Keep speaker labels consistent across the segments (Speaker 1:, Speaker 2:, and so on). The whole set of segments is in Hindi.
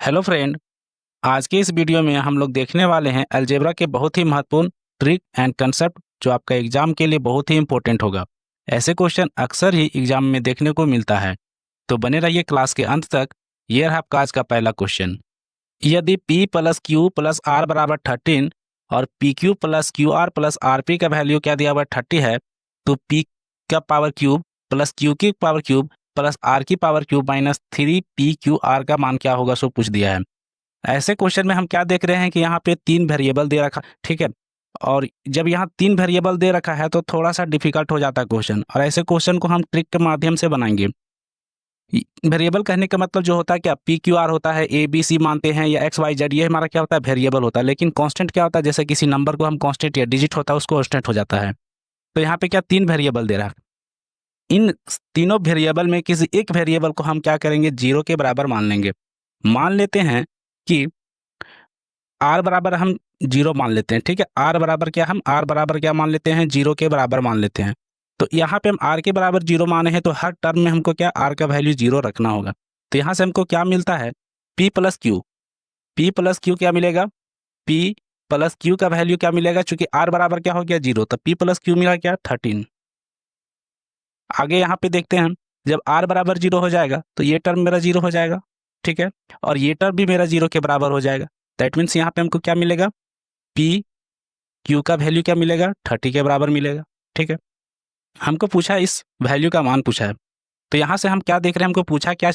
Speaker 1: Hello friend. आज के इस वीडियो में हम लोग देखने वाले हैं अलजेब्रा के बहुत ही महत्वपूर्ण ट्रिक एंड कंसेप्ट जो आपका एग्जाम के लिए बहुत ही इंपॉर्टेंट होगा। ऐसे क्वेश्चन अक्सर ही एग्जाम में देखने को मिलता है, तो बने रहिए क्लास के अंत तक। ये रहा आपका आज का पहला क्वेश्चन। यदि p plus Q plus R बराबर 13 और P Q plus Q R plus R P का वैल्यू क्या दिया हुआ 30 है, तो p का पावर क्यूब प्लस क्यू की पावर क्यूब प्लस आर की power cube minus 3 p q r का मान क्या होगा, सो पूछ दिया है। ऐसे क्वेश्चन में हम क्या देख रहे हैं कि यहाँ पे 3 वेरिएबल दे रखा, ठीक है। और जब यहाँ 3 वेरिएबल दे रखा है तो थोड़ा सा डिफिकल्ट हो जाता है क्वेश्चन, और ऐसे क्वेश्चन को हम ट्रिक के माध्यम से बनाएंगे। वेरिएबल कहने का मतलब जो होता है क्या, पी क्यू आर होता है, ए बी सी मानते हैं, या एक्स वाई जेड, ये हमारा क्या होता है, वेरिएबल होता है। लेकिन कांस्टेंट क्या होता है, जैसे किसी नंबर को हम कांस्टेंट या डिजिट होता है उसको कांस्टेंट हो जाता है। तो यहाँ पे क्या 3 वेरिएबल दे रहा है। इन तीनों वेरिएबल में किसी एक वेरिएबल को हम क्या करेंगे, 0 के बराबर मान लेंगे। मान लेते हैं कि आर बराबर हम 0 मान लेते हैं, ठीक है। आर बराबर क्या, हम आर बराबर क्या मान लेते हैं, 0 के बराबर मान लेते हैं। तो यहाँ पे हम आर के बराबर 0 माने हैं, तो हर टर्म में हमको क्या आर का वैल्यू 0 रखना होगा। तो यहाँ से हमको क्या मिलता है, p plus Q. P plus Q क्या मिलेगा, p प्लस क्यू का वैल्यू क्या मिलेगा, चूंकि आर बराबर क्या हो गया 0, तो p प्लस क्यू मिला क्या 13। आगे यहाँ पे देखते हैं, जब आर बराबर 0 हो जाएगा तो ये टर्म मेरा 0 हो जाएगा, ठीक है। और ये टर्म भी मेरा 0 के बराबर हो जाएगा। दैट मीन्स यहाँ पे हमको क्या मिलेगा, पी क्यू का वैल्यू क्या मिलेगा, 30 के बराबर मिलेगा, ठीक है। हमको पूछा इस वैल्यू का मान पूछा है, तो यहाँ से हम क्या देख रहे हैं, हमको पूछा क्या,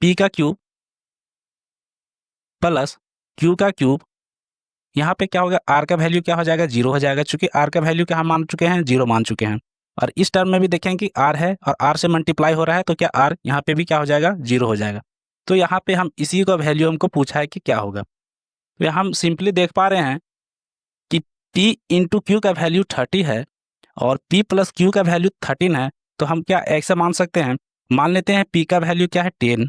Speaker 1: पी का क्यूब प्लस क्यू का क्यूब। यहाँ पे क्या होगा, आर का वैल्यू क्या हो जाएगा, 0 हो जाएगा, चूंकि आर का वैल्यू क्या हम मान चुके हैं, 0 मान चुके हैं। और इस टर्म में भी देखें कि आर है और आर से मल्टीप्लाई हो रहा है, तो क्या आर यहाँ पे भी क्या हो जाएगा, 0 हो जाएगा। तो यहाँ पे हम इसी का वैल्यू हमको पूछा है कि क्या होगा। तो हम सिंपली देख पा रहे हैं कि p इंटू क्यू का वैल्यू 30 है और p प्लस क्यू का वैल्यू 13 है। तो हम क्या ऐसा मान सकते हैं, मान लेते हैं p का वैल्यू क्या है 10,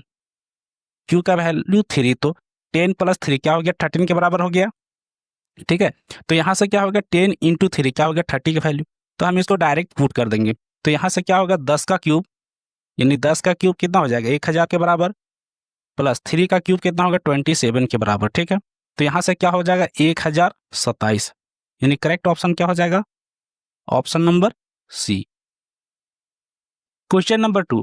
Speaker 1: q का वैल्यू 3, तो 10 प्लस 3 क्या हो गया, 13 के बराबर हो गया, ठीक है। तो यहाँ से क्या होगा, 10 इंटू 3 क्या हो गया 30 का वैल्यू। तो हम इसको डायरेक्ट पुट कर देंगे। तो यहाँ से क्या होगा, 10 का क्यूब, यानी 10 का क्यूब कितना हो जाएगा 1000 के बराबर, प्लस 3 का क्यूब कितना होगा 27 के बराबर, ठीक है। तो यहाँ से क्या हो जाएगा 1027, यानी करेक्ट ऑप्शन क्या हो जाएगा, option number C. Question number 2,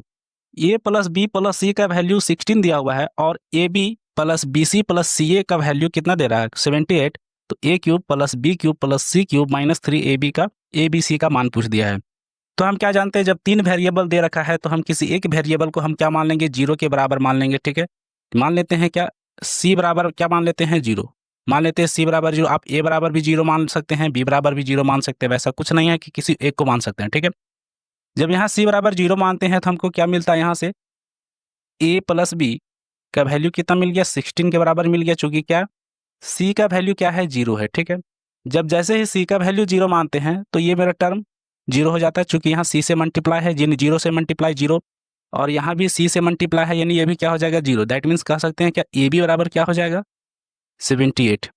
Speaker 1: A plus B plus C का वैल्यू 16 दिया हुआ है और A B plus B C plus C A का वैल्यू कितना दे रहा है 78। तो A cube plus B cube plus C cube minus 3 A B का ए बी सी का मान पूछ दिया है। तो हम क्या जानते हैं, जब 3 वेरिएबल दे रखा है तो हम किसी एक वेरिएबल को हम क्या मान लेंगे, 0 के बराबर मान लेंगे, ठीक है। मान लेते हैं क्या, सी बराबर क्या मान लेते हैं 0, मान लेते हैं सी बराबर 0। आप ए बराबर भी 0 मान सकते हैं, बी बराबर भी 0 मान सकते हैं, वैसा कुछ नहीं है कि किसी एक को मान सकते हैं, ठीक है। जब यहाँ सी बराबर 0 मानते हैं तो हमको क्या मिलता है, यहाँ से ए प्लस बी का वैल्यू कितना मिल गया 16 के बराबर मिल गया, चूंकि क्या सी का वैल्यू क्या है 0 है, ठीक है। जब जैसे ही सी का वैल्यू 0 मानते हैं तो ये मेरा टर्म 0 हो जाता है, चूंकि यहाँ सी से मल्टीप्लाई है, यानी 0 से मल्टीप्लाई 0, और यहाँ भी सी से मल्टीप्लाई है, यानी ये भी क्या हो जाएगा 0। दैट मीन्स कह सकते हैं क्या ए बी बराबर क्या हो जाएगा 78,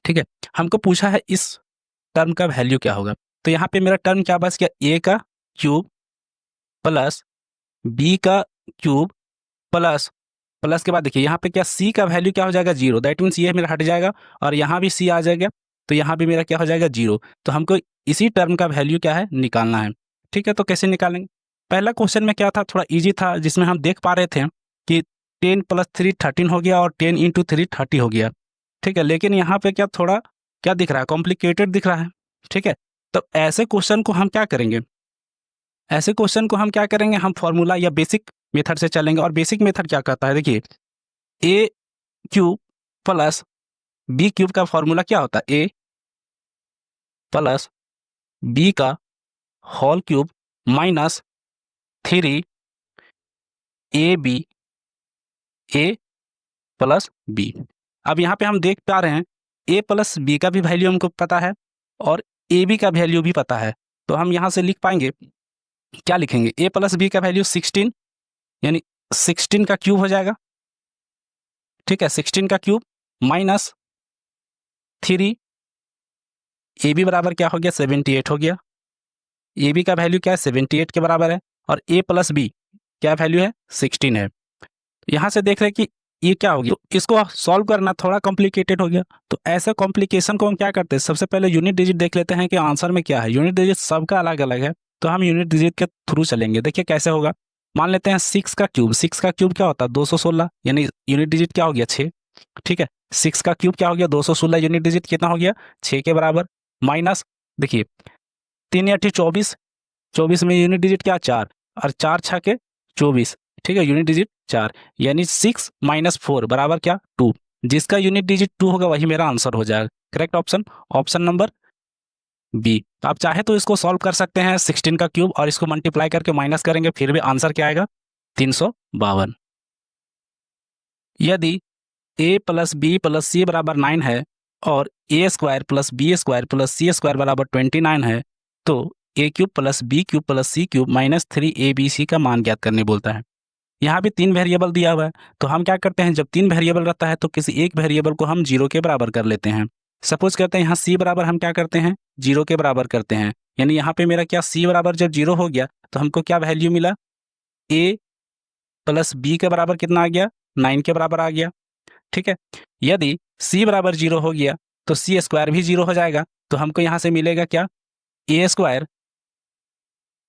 Speaker 1: ठीक है। हमको पूछा है इस टर्म का वैल्यू क्या होगा। तो यहाँ पे मेरा टर्म क्या बच गया, ए का क्यूब प्लस बी का क्यूब प्लस प्लस के बाद देखिए यहाँ पे क्या सी का वैल्यू क्या हो जाएगा 0। दैट मीन्स ये मेरा हट जाएगा और यहाँ भी सी आ जाएगा, तो यहाँ भी मेरा क्या हो जाएगा 0। तो हमको इसी टर्म का वैल्यू क्या है निकालना है, ठीक है। तो कैसे निकालेंगे, पहला क्वेश्चन में क्या था, थोड़ा इजी था, जिसमें हम देख पा रहे थे कि 10 प्लस 3 13 हो गया और 10 इंटू 3 30 हो गया, ठीक है। लेकिन यहाँ पे क्या थोड़ा क्या दिख रहा है, कॉम्प्लिकेटेड दिख रहा है, ठीक है। तो ऐसे क्वेश्चन को हम क्या करेंगे, ऐसे क्वेश्चन को हम क्या करेंगे, हम फॉर्मूला या बेसिक मेथड से चलेंगे। और बेसिक मेथड क्या कहता है, देखिए A cube plus B cube का फॉर्मूला क्या होता है, ए प्लस बी का whole cube minus 3 A B A plus B. अब यहाँ पे हम देख पा रहे हैं ए प्लस बी का भी वैल्यू हमको पता है और ए बी का वैल्यू भी पता है। तो हम यहाँ से लिख पाएंगे, क्या लिखेंगे, ए प्लस बी का वैल्यू 16, यानी 16 का क्यूब हो जाएगा, ठीक है। 16 का क्यूब माइनस 3 ए बी बराबर क्या हो गया 78 हो गया। ए बी का वैल्यू क्या है 78 के बराबर है और ए प्लस बी क्या वैल्यू है 16 है। यहाँ से देख रहे हैं कि ये क्या हो गया, तो इसको सॉल्व करना थोड़ा कॉम्प्लिकेटेड हो गया। तो ऐसे कॉम्प्लिकेशन को हम क्या करते हैं, सबसे पहले यूनिट डिजिट देख लेते हैं कि आंसर में क्या है। यूनिट डिजिट सबका अलग अलग है, तो हम यूनिट डिजिट के थ्रू चलेंगे। देखिए कैसे होगा, मान लेते हैं 6 का क्यूब, 6 का क्यूब क्या होता है 216, यानी यूनिट डिजिट क्या हो गया 6। ठीक है, 6 का क्यूब क्या हो गया 216, यूनिट डिजिट कितना हो गया 6 के बराबर। माइनस देखिए 3 या 24, 24 में यूनिट डिजिट क्या 4, और 4 छः के 24। ठीक है, यूनिट डिजिट 4, यानी 6 माइनस 4 बराबर क्या 2। जिसका यूनिट डिजिट 2 होगा वही मेरा आंसर हो जाएगा। Correct option, option number B. तो आप चाहे तो इसको सॉल्व कर सकते हैं 16 का क्यूब, और इसको मल्टीप्लाई करके माइनस करेंगे फिर भी आंसर क्या आएगा 352। यदि a plus B plus C बराबर 9 है और A square plus B square plus C square बराबर 29 है, तो A cube plus B cube plus C cube minus 3abc का मान ज्ञात करने बोलता है। यहाँ भी 3 वेरिएबल दिया हुआ है, तो हम क्या करते हैं, जब 3 वेरिएबल रहता है तो किसी एक वेरिएबल को हम 0 के बराबर कर लेते हैं। सपोज करते हैं यहाँ c बराबर हम क्या करते हैं 0 के बराबर करते हैं, यानी यहाँ पे मेरा क्या c बराबर जब 0 हो गया तो हमको क्या वैल्यू मिला, a प्लस बी के बराबर कितना आ गया 9 के बराबर आ गया। ठीक है, यदि c बराबर 0 हो गया तो c स्क्वायर भी 0 हो जाएगा, तो हमको यहाँ से मिलेगा क्या, a square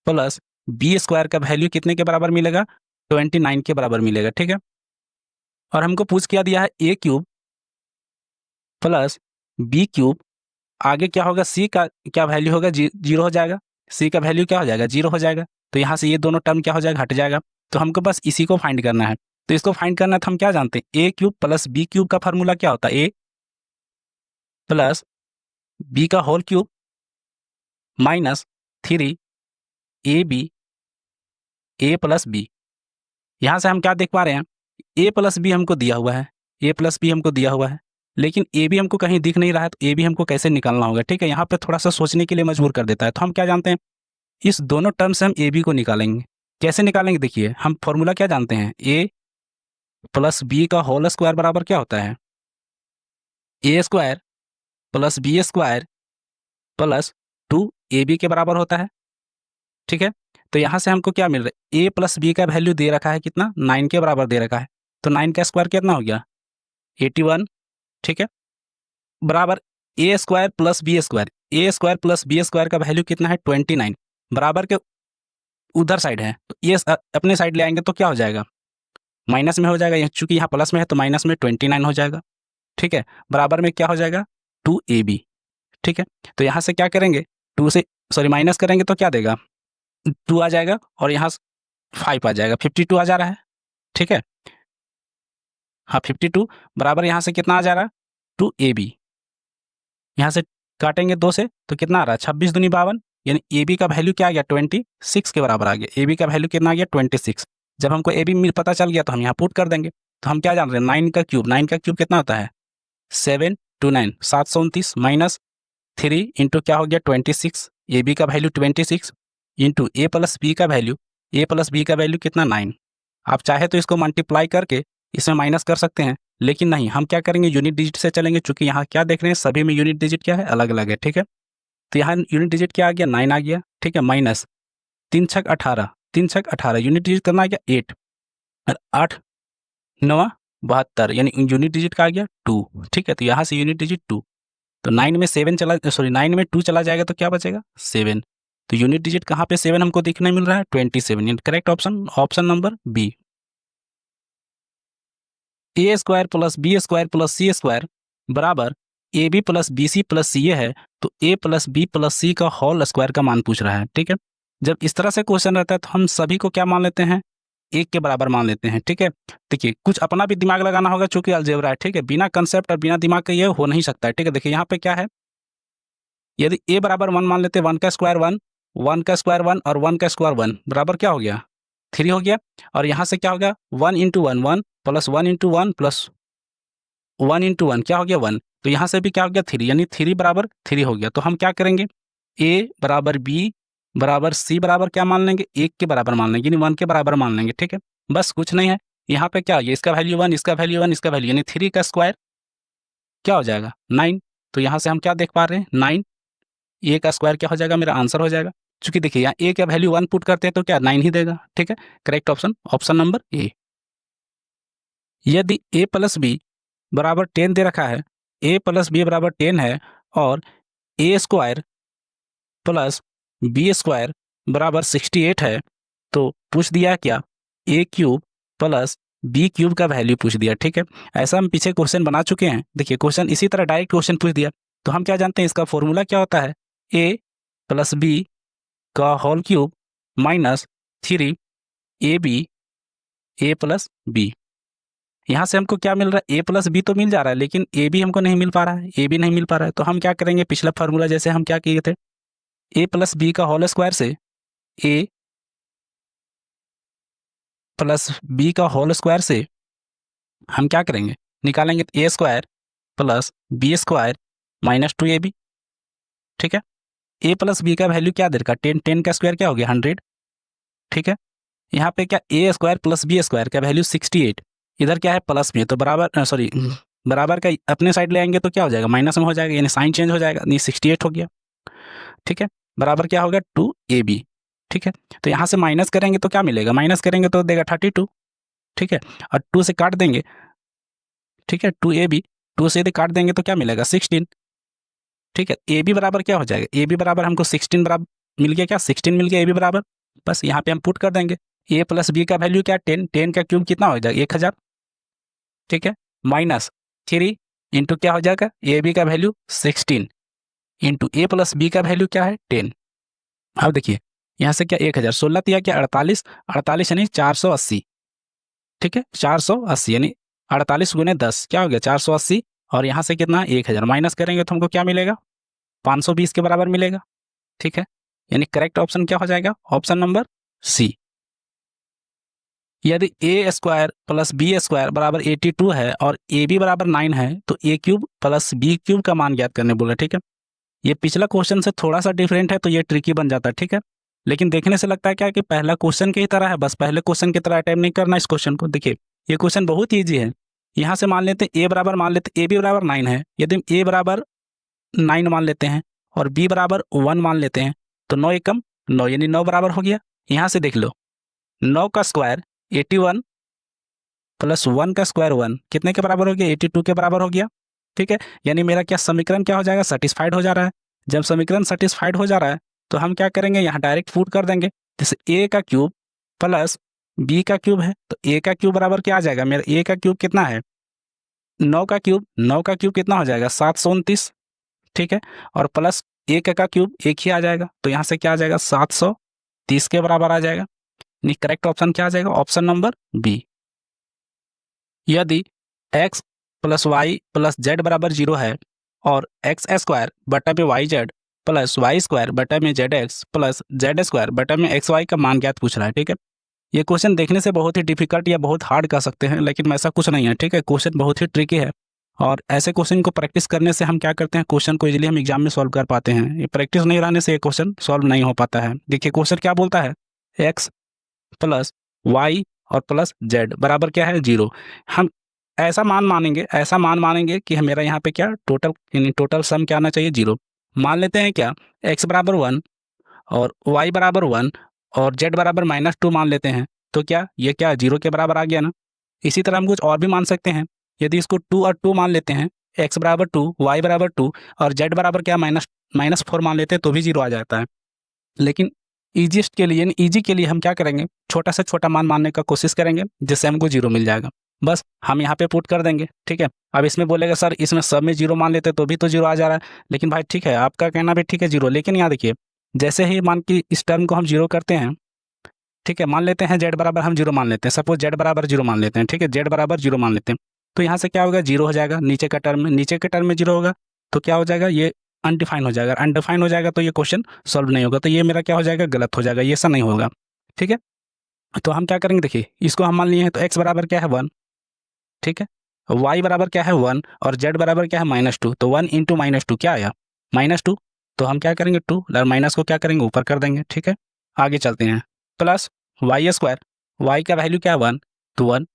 Speaker 1: plus B square का वैल्यू कितने के बराबर मिलेगा 29 के बराबर मिलेगा। ठीक है, और हमको पूछ क्या दिया है ए क्यूब प्लस बी क्यूब, आगे क्या होगा सी का क्या वैल्यू होगा 0 हो जाएगा, सी का वैल्यू क्या हो जाएगा 0 हो जाएगा, तो यहाँ से ये दोनों टर्म क्या हो जाएगा हट जाएगा। तो हमको बस इसी को फाइंड करना है, तो इसको फाइंड करना है तो हम क्या जानते हैं ए क्यूब प्लस बी क्यूब का फार्मूला क्या होता है ए प्लस बी का होल क्यूब माइनस 3ab ए प्लस बी। यहाँ से हम क्या देख पा रहे हैं, ए प्लस बी हमको दिया हुआ है, ए प्लस बी हमको दिया हुआ है, लेकिन ए बी हमको कहीं दिख नहीं रहा है, तो ए बी हमको कैसे निकालना होगा। ठीक है, यहाँ पे थोड़ा सा सोचने के लिए मजबूर कर देता है। तो हम क्या जानते हैं, इस दोनों टर्म से हम ए बी को निकालेंगे। कैसे निकालेंगे, देखिए हम फॉर्मूला क्या जानते हैं, ए प्लस बी का होल स्क्वायर बराबर क्या होता है A square plus B square plus 2ab के बराबर होता है। ठीक है, तो यहाँ से हमको क्या मिल रहा है, ए प्लस बी का वैल्यू दे रखा है कितना 9 के बराबर दे रखा है, तो 9 का स्क्वायर कितना हो गया 81। ठीक है, बराबर ए स्क्वायर प्लस बी स्क्वायर, ए स्क्वायर प्लस बी स्क्वायर का वैल्यू कितना है 29, बराबर के उधर साइड है, तो ये अपने साइड ले आएंगे तो क्या हो जाएगा माइनस में हो जाएगा, चूंकि यहाँ प्लस में है तो माइनस में 29 हो जाएगा। ठीक है, बराबर में क्या हो जाएगा 2ab। ठीक है, तो यहाँ से क्या करेंगे 2 से सॉरी माइनस करेंगे तो क्या देगा 2 आ जाएगा, और यहाँ 5 आ जाएगा, 52 आ जा रहा है। ठीक है, हाँ 52 बराबर यहाँ से कितना आ जा रहा है 2ab, यहाँ से काटेंगे 2 से तो कितना आ रहा है 26 दूनी 52, यानी ए बी का वैल्यू क्या आ गया 26 के बराबर आ गया। ए बी का वैल्यू कितना आ गया 26। जब हमको ए बी पता चल गया तो हम यहाँ पुट कर देंगे। तो हम क्या जान रहे हैं 9 का क्यूब, 9 का क्यूब कितना होता है 729, 729 माइनस 3 इंटू क्या हो गया 26, ए बी का वैल्यू 26 इंटू ए प्लस बी का वैल्यू, ए प्लस बी का वैल्यू कितना 9। आप चाहे तो इसको मल्टीप्लाई करके इसमें माइनस कर सकते हैं, लेकिन नहीं हम क्या करेंगे यूनिट डिजिट से चलेंगे, चूंकि यहाँ क्या देख रहे हैं सभी में यूनिट डिजिट क्या है अलग अलग है। ठीक है, तो यहाँ यूनिट डिजिट क्या आ गया 9 आ गया। ठीक है, माइनस 3 छक 18, 3 छक 18, यूनिट डिजिट करना आ गया 8, और 8 9 72, यानी यूनिट डिजिट का आ गया 2। ठीक है, तो यहाँ से यूनिट डिजिट 2, तो 9 में 7 चला सॉरी 9 में 2 चला जाएगा तो क्या बचेगा 7। तो यूनिट डिजिट कहाँ पे 7 हमको दिखने मिल रहा है 27, यानी correct option option number B. A square plus B square plus C square बराबर A B plus B C plus C A है, तो A plus B plus C का होल स्क्वायर का मान पूछ रहा है। ठीक है, जब इस तरह से क्वेश्चन रहता है तो हम सभी को क्या मान लेते हैं एक के बराबर मान लेते हैं। ठीक है, देखिए कुछ अपना भी दिमाग लगाना होगा चूंकि अलजेब्रा है। ठीक है, बिना कंसेप्ट और बिना दिमाग के ये हो नहीं सकता है। ठीक है, देखिए यहाँ पे क्या है, यदि ए बराबर 1 मान लेते 1 का स्क्वायर 1, 1 का स्क्वायर 1 और 1 का स्क्वायर 1 बराबर क्या हो गया 3 हो गया, और यहाँ से क्या हो गया 1 into 1 1 plus 1 into 1 plus 1 into 1 क्या हो गया 1, तो यहाँ से भी क्या हो गया 3, यानी 3 बराबर 3 हो गया। तो हम क्या करेंगे ए बराबर बी बराबर सी बराबर क्या मान लेंगे 1 के बराबर मान लेंगे, यानी 1 के बराबर मान लेंगे। ठीक है, बस कुछ नहीं है, यहाँ पे क्या हो गया इसका वैल्यू 1, इसका वैल्यू 1, इसका वैल्यू, यानी 3 का स्क्वायर क्या हो जाएगा 9। तो यहाँ से हम क्या देख पा रहे हैं 9, ए का स्क्वायर क्या हो जाएगा मेरा आंसर हो जाएगा। चूंकि देखिए यहाँ ए का वैल्यू 1 पुट करते हैं तो क्या 9 ही देगा। ठीक है, correct option option number A. यदि a प्लस बी बराबर 10 दे रखा है, a प्लस बी बराबर 10 है और a square plus B square बराबर 68 है, तो पूछ दिया क्या, a cube plus B cube का वैल्यू पूछ दिया। ठीक है, ऐसा हम पीछे क्वेश्चन बना चुके हैं। देखिए क्वेश्चन इसी तरह डायरेक्ट क्वेश्चन पूछ दिया, तो हम क्या जानते हैं, इसका फॉर्मूला क्या होता है, a प्लस बी का whole cube minus 3 A B A plus B. यहाँ से हमको क्या मिल रहा है, ए प्लस बी तो मिल जा रहा है, लेकिन ए बी हमको नहीं मिल पा रहा है, ए बी नहीं मिल पा रहा है। तो हम क्या करेंगे, पिछला फार्मूला जैसे हम क्या किए थे, ए प्लस बी का होल स्क्वायर से ए प्लस बी का होल स्क्वायर से हम क्या करेंगे, निकालेंगे A square plus B square minus 2ab। ठीक है, ए प्लस बी का वैल्यू क्या दे रखा, 10, 10 का स्क्वायर क्या हो गया 100। ठीक है, यहाँ पे क्या ए स्क्वायर प्लस बी स्क्वायर का वैल्यू 68, इधर क्या है प्लस में, तो बराबर सॉरी बराबर का अपने साइड ले आएंगे तो क्या हो जाएगा, माइनस में हो जाएगा, यानी साइन चेंज हो जाएगा, नहीं 68 हो गया। ठीक है, बराबर क्या होगा 2ab। ठीक है, तो यहाँ से माइनस करेंगे तो क्या मिलेगा, माइनस करेंगे तो देगा 32। ठीक है, और 2 से काट देंगे। ठीक है, 2ab, 2 से यदि काट देंगे तो क्या मिलेगा 16। ठीक है, ए बी बराबर क्या हो जाएगा, ए बी बराबर हमको 16 बराबर मिल गया, क्या 16 मिल गया ए बी बराबर। बस यहाँ पे हम पुट कर देंगे, ए प्लस बी का वैल्यू क्या 10, 10 का क्यूब कितना हो जाएगा 1000। ठीक है, माइनस 3 इंटू क्या हो जाएगा, ए बी का वैल्यू 16 इंटू ए प्लस बी का वैल्यू क्या है 10। अब देखिए यहाँ से क्या 1000, 16 दिया क्या 48, 48 यानी 480। ठीक है, 480 यानी 48 गुने 10 क्या हो गया 480, और यहाँ से कितना 1000 माइनस करेंगे तो हमको क्या मिलेगा 520 के बराबर मिलेगा। ठीक है, यानी करेक्ट ऑप्शन क्या हो जाएगा, ऑप्शन नंबर सी। यदि A square plus B square बराबर 82 है और ए बी बराबर 9 है, तो A cube plus B cube का मान ज्ञात करने बोला। ठीक है, ये पिछला क्वेश्चन से थोड़ा सा डिफरेंट है, तो ये ट्रिकी बन जाता है। ठीक है, लेकिन देखने से लगता है क्या कि पहला क्वेश्चन की ही तरह है, बस पहले क्वेश्चन की तरह अटेम्प्ट नहीं करना इस क्वेश्चन को। देखिए ये क्वेश्चन बहुत ईजी है। यहाँ से मान लेते ए बराबर, मान लेते ए बी बराबर 9 है, यदि ए बराबर 9 मान लेते हैं और बी बराबर 1 मान लेते हैं, तो 9 एकम 9 यानी 9 बराबर हो गया। यहाँ से देख लो 9 का स्क्वायर 81 प्लस 1 का स्क्वायर 1 कितने के बराबर हो गया, 82 के बराबर हो गया। ठीक है, यानी मेरा क्या समीकरण क्या हो जाएगा, सेटिस्फाइड हो जा रहा है। जब समीकरण सेटिस्फाइड हो जा रहा है तो हम क्या करेंगे, यहाँ डायरेक्ट पुट कर देंगे। जैसे ए का क्यूब प्लस बी का क्यूब है, तो ए का क्यूब बराबर क्या आ जाएगा, मेरा ए का क्यूब कितना है 9 का क्यूब, 9 का क्यूब कितना हो जाएगा 729। ठीक है, और प्लस एक का क्यूब एक ही आ जाएगा, तो यहाँ से क्या आ जाएगा 730 के बराबर आ जाएगा। यानी करेक्ट ऑप्शन क्या आ जाएगा, ऑप्शन नंबर बी। यदि x plus Y plus Z बराबर 0 है और एक्स स्क्वायर बटा में Y Z plus Y square बटा में Z X plus Z square बटा में एक्स वाई का मान ज्ञात पूछ रहा है। ठीक है, ये क्वेश्चन देखने से बहुत ही डिफिकल्ट या बहुत हार्ड कह सकते हैं, लेकिन ऐसा कुछ नहीं है। ठीक है, क्वेश्चन बहुत ही ट्रिकी है, और ऐसे क्वेश्चन को प्रैक्टिस करने से हम क्या करते हैं, क्वेश्चन को इजीली हम एग्जाम में सॉल्व कर पाते हैं। ये प्रैक्टिस नहीं रहने से ये क्वेश्चन सॉल्व नहीं हो पाता है। देखिए क्वेश्चन क्या बोलता है, एक्स प्लस वाई और प्लस जेड बराबर क्या है 0। हम ऐसा मान मानेंगे, ऐसा मान मानेंगे कि मेरा यहाँ पे क्या टोटल, यानी टोटल सम क्या आना चाहिए 0। मान लेते हैं क्या x बराबर 1 और y बराबर 1 और z बराबर -2 मान लेते हैं, तो क्या ये क्या 0 के बराबर आ गया ना। इसी तरह हम कुछ और भी मान सकते हैं। यदि इसको 2 और 2 मान लेते हैं, x बराबर 2 y बराबर 2 और z बराबर क्या -4 मान लेते हैं, तो भी 0 आ जाता है। लेकिन ईजीएस्ट के लिए, यानी ईजी के लिए हम क्या करेंगे, छोटा से छोटा मान मानने का कोशिश करेंगे, जिससे हमको 0 मिल जाएगा। बस हम यहाँ पे पुट कर देंगे। ठीक है, अब इसमें बोलेगा सर इसमें सब में 0 मान लेते तो भी तो 0 आ जा रहा है, लेकिन भाई ठीक है आपका कहना भी ठीक है 0, लेकिन यहाँ देखिए जैसे ही मान की इस टर्म को हम 0 करते हैं, ठीक है, मान लेते हैं जेड बराबर हम 0 मान लेते हैं, सपोज जेड बराबर 0 मान लेते हैं। ठीक है, जेड बराबर 0 मान लेते हैं, तो यहाँ से क्या होगा 0 हो जाएगा, नीचे का टर्म में, नीचे के टर्म में 0 होगा, तो क्या हो जाएगा ये अनडिफाइन हो जाएगा। अनडिफाइन हो जाएगा तो ये क्वेश्चन सॉल्व नहीं होगा, तो ये मेरा क्या हो जाएगा गलत हो जाएगा, ये ऐसा नहीं होगा। ठीक है, तो हम क्या करेंगे, देखिए इसको हम मान लिए हैं, तो एक्स बराबर क्या है 1। ठीक है, y बराबर क्या है 1 और z बराबर क्या है -2, तो 1 इंटू -2 क्या आया -2, तो हम क्या करेंगे 2 माइनस को क्या करेंगे ऊपर कर देंगे। ठीक है, आगे चलते हैं, प्लस वाई स्क्वायर, वाई का वैल्यू क्या है 1, तो 1।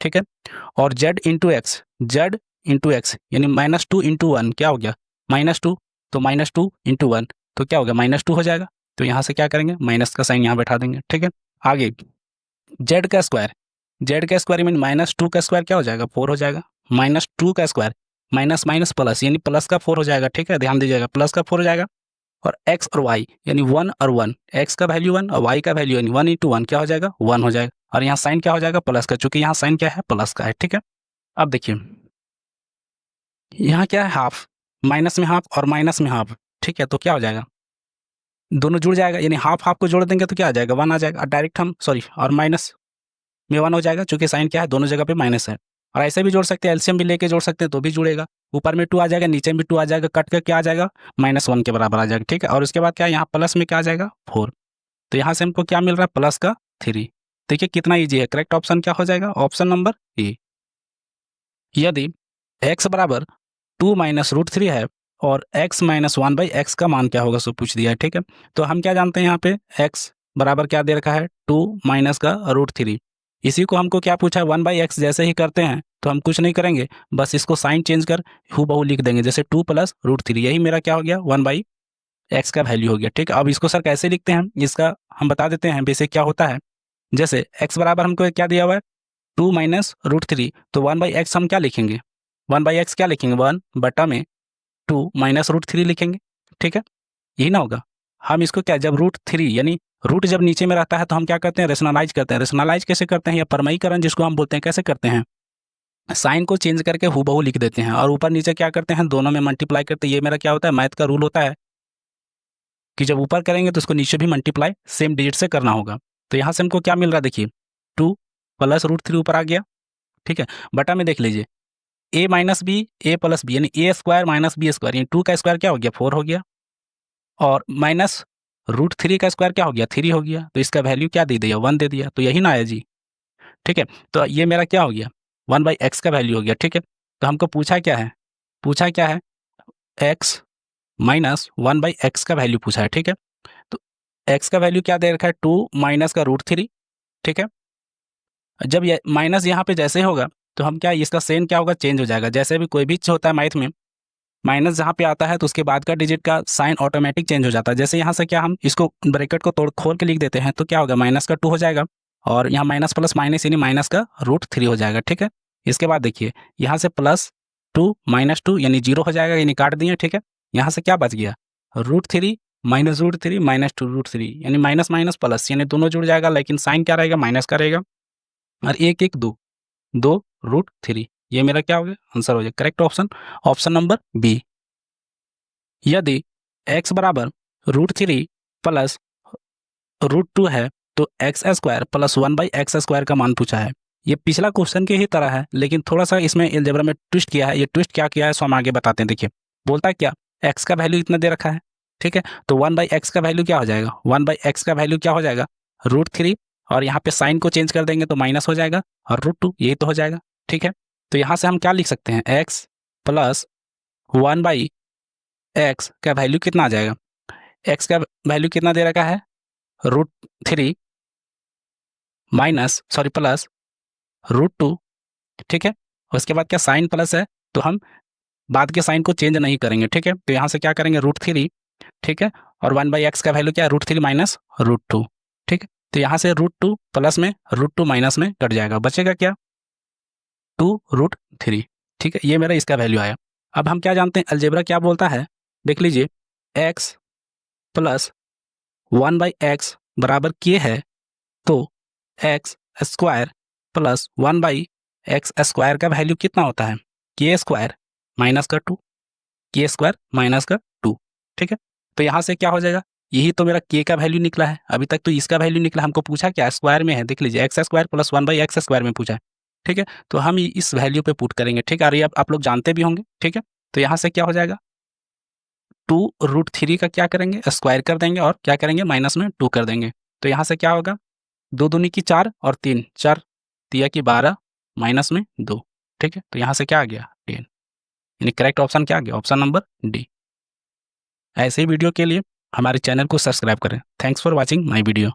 Speaker 1: ठीक है, और z into x, z into x यानी -2 इंटू 1 क्या हो गया -2, तो -2 इंटू 1 तो क्या हो गया -2 हो जाएगा, तो यहाँ से क्या करेंगे माइनस का साइन यहाँ बैठा देंगे। ठीक है, आगे z का स्क्वायर, जेड का स्क्वायर मीन -2 का स्क्वायर क्या हो जाएगा, 4 हो जाएगा। -2 का स्क्वायर माइनस माइनस प्लस यानी प्लस का 4 हो जाएगा, ठीक है, ध्यान दीजिएगा, प्लस का 4 हो जाएगा। और एक्स और वाई यानी 1 और 1, एक्स का वैल्यू 1 और वाई का वैल्यू यानी 1 × 1 क्या हो जाएगा, 1 हो जाएगा। और यहाँ साइन क्या हो जाएगा, प्लस का, चूंकि यहाँ साइन क्या है, प्लस का है, ठीक है। अब देखिए यहाँ क्या है, हाफ, माइनस में हाफ और माइनस में हाफ, ठीक है, तो क्या हो जाएगा, दोनों जुड़ जाएगा, यानी हाफ हाफ को जोड़ देंगे तो क्या आ जाएगा, 1 आ जाएगा। और डायरेक्ट हम सॉरी और माइनस में 1 हो जाएगा, चूंकि साइन क्या है, दोनों जगह पे माइनस है। और ऐसे भी जोड़ सकते हैं, एलसीएम भी लेके जोड़ सकते हैं तो भी जुड़ेगा। ऊपर में 2 आ जाएगा, नीचे में 2 आ जाएगा, कट कर क्या आ जाएगा, -1 के बराबर आ जाएगा, ठीक है। और उसके बाद क्या है, यहाँ प्लस में क्या आ जाएगा, 4। तो यहाँ से हमको क्या मिल रहा है, प्लस का 3। देखिए कितना ईजी है, करेक्ट ऑप्शन क्या हो जाएगा, ऑप्शन नंबर ए। यदि x बराबर 2 - √3 है और x - 1/x का मान क्या होगा, सो पूछ दिया है, ठीक है। तो हम क्या जानते हैं यहाँ पे, x बराबर क्या दे रखा है, 2 माइनस का √3। इसी को हमको क्या पूछा है, 1/x। जैसे ही करते हैं तो हम कुछ नहीं करेंगे, बस इसको साइन चेंज कर हूबहू लिख देंगे, जैसे 2 + √3, यही मेरा क्या हो गया, 1/x का वैल्यू हो गया, ठीक है। अब इसको सर कैसे लिखते हैं, इसका हम बता देते हैं बेसिक क्या होता है। जैसे x बराबर हमको क्या दिया हुआ है, 2 - √3, तो 1/x हम क्या लिखेंगे, 1/x क्या लिखेंगे, 1 बटा में 2 - √3 लिखेंगे, ठीक है, यही ना होगा। हम इसको क्या, जब √3 यानी रूट जब नीचे में रहता है तो हम क्या करते हैं, रेशनलाइज करते हैं। रेशनलाइज कैसे करते हैं, या परमयीकरण जिसको हम बोलते हैं, कैसे करते हैं, साइन को चेंज करके हूबहू लिख देते हैं और ऊपर नीचे क्या करते हैं, दोनों में मल्टीप्लाई करते हैं। ये मेरा क्या होता है, मैथ का रूल होता है कि जब ऊपर करेंगे तो उसको नीचे भी मल्टीप्लाई सेम डिजिट से करना होगा। तो यहाँ से हमको क्या मिल रहा है, देखिए 2 + √3 ऊपर आ गया, ठीक है, बटा में देख लीजिए a - b, a + b यानी a² - b² यानी 2 का स्क्वायर क्या हो गया, 4 हो गया, और माइनस √3 का स्क्वायर क्या हो गया, 3 हो गया। तो इसका वैल्यू क्या दे दिया, 1 दे दिया, तो यही ना है जी, ठीक है। तो ये मेरा क्या हो गया, 1/x का वैल्यू हो गया, ठीक है। तो हमको पूछा क्या है, x - 1/x का वैल्यू पूछा है, ठीक है। तो x का वैल्यू क्या दे रखा है, 2 माइनस का √3, ठीक है। जब ये माइनस यहाँ पे जैसे होगा तो हम क्या, इसका साइन क्या होगा, चेंज हो जाएगा। जैसे भी कोई भी चीज़ होता है मैथ में, माइनस जहाँ पे आता है तो उसके बाद का डिजिट का साइन ऑटोमेटिक चेंज हो जाता है। जैसे यहाँ से क्या, हम इसको ब्रैकेट को तोड़ खोल के लिख देते हैं तो क्या होगा, -2 हो जाएगा, और यहाँ माइनस प्लस माइनस यानी माइनस का √3 हो जाएगा, ठीक है। इसके बाद देखिए यहाँ से +2 - 2 यानी 0 हो जाएगा, यानी काट दिए, ठीक है। यहाँ से क्या बच गया, √3 - √3 -2 √3 यानी माइनस माइनस प्लस, यानी दोनों जुड़ जाएगा, लेकिन साइन क्या रहेगा, माइनस का रहेगा। और 1 1 2 2 √3, ये मेरा क्या हो गया, आंसर हो जाएगा, correct option, option number B. यदि x बराबर √3 प्लस √2 है तो x² प्लस 1/x² का मान पूछा है। ये पिछला क्वेश्चन के ही तरह है, लेकिन थोड़ा सा इसमें अलजेब्रा में ट्विस्ट किया है। ये ट्विस्ट क्या किया है सो हम आगे बताते हैं। देखिए बोलता है क्या, x का वैल्यू इतना दे रखा है, ठीक है, तो 1/x का वैल्यू क्या हो जाएगा, 1/x का वैल्यू क्या हो जाएगा, √3, और यहाँ पे साइन को चेंज कर देंगे तो माइनस हो जाएगा, और √2 यही तो हो जाएगा, ठीक है। तो यहाँ से हम क्या लिख सकते हैं, x प्लस 1/x का वैल्यू कितना आ जाएगा, x का वैल्यू कितना दे रखा है, √3 माइनस सॉरी प्लस √2, ठीक है। उसके बाद क्या, साइन प्लस है तो हम बाद के साइन को चेंज नहीं करेंगे, ठीक है। तो यहाँ से क्या करेंगे, √3, ठीक है, और 1/x का वैल्यू क्या है, √3 माइनस √2, ठीक है। तो यहाँ से √2 प्लस में √2 माइनस में कट जाएगा, बचेगा क्या, 2√3, ठीक है। ये मेरा इसका वैल्यू आया। अब हम क्या जानते हैं, अलजेब्रा क्या बोलता है, देख लीजिए x प्लस 1/x बराबर k है, तो x² प्लस 1/x² का वैल्यू कितना होता है, k² माइनस का 2, k² माइनस का 2, ठीक है। तो यहाँ से क्या हो जाएगा, यही तो मेरा k का वैल्यू निकला है। अभी तक तो इसका वैल्यू निकला, हमको पूछा क्या, स्क्वायर में है, देख लीजिए x² प्लस 1/x² में पूछा है, ठीक है। तो हम इस वैल्यू पे पुट करेंगे, ठीक है, और ये आप लोग जानते भी होंगे, ठीक है। तो यहाँ से क्या हो जाएगा, 2√3 का क्या करेंगे, स्क्वायर कर देंगे, और क्या करेंगे, माइनस में 2 कर देंगे। तो यहाँ से क्या होगा, 2 दूनी की 4 और 3 4 तिया की 12 माइनस में 2, ठीक है। तो यहाँ से क्या आ गया, 10, यानी करेक्ट ऑप्शन क्या आ गया, ऑप्शन नंबर डी। ऐसे ही वीडियो के लिए हमारे चैनल को सब्सक्राइब करें। Thanks for watching my video.